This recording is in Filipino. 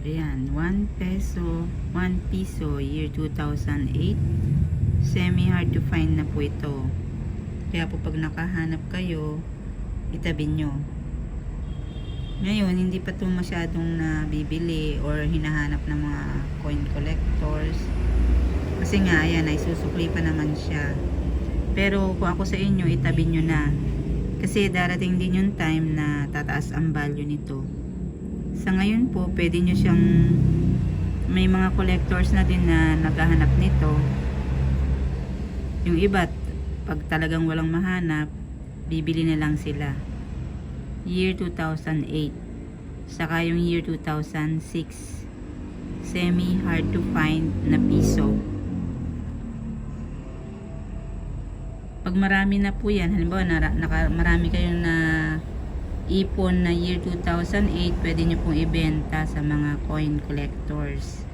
Ayan, 1 peso, 1 piso, year 2008. Semi hard to find na po ito. Kaya po pag nakahanap kayo, itabi nyo. Ngayon, hindi pa ito masyadong nabibili or hinahanap ng mga coin collectors. Kasi nga, ayan, ay susukli pa naman siya. Pero kung ako sa inyo, itabi nyo na. Kasi darating din yung time na tataas ang value nito. Sa ngayon po, pwede nyo siyang, may mga collectors na din na naghahanap nito. Yung iba, pag talagang walang mahanap, bibili na lang sila. Year 2008. Saka yung year 2006. Semi hard to find na piso. Pag marami na po yan, halimbawa marami kayong na ipon na year 2008, pwede nyo pong ibenta sa mga coin collectors.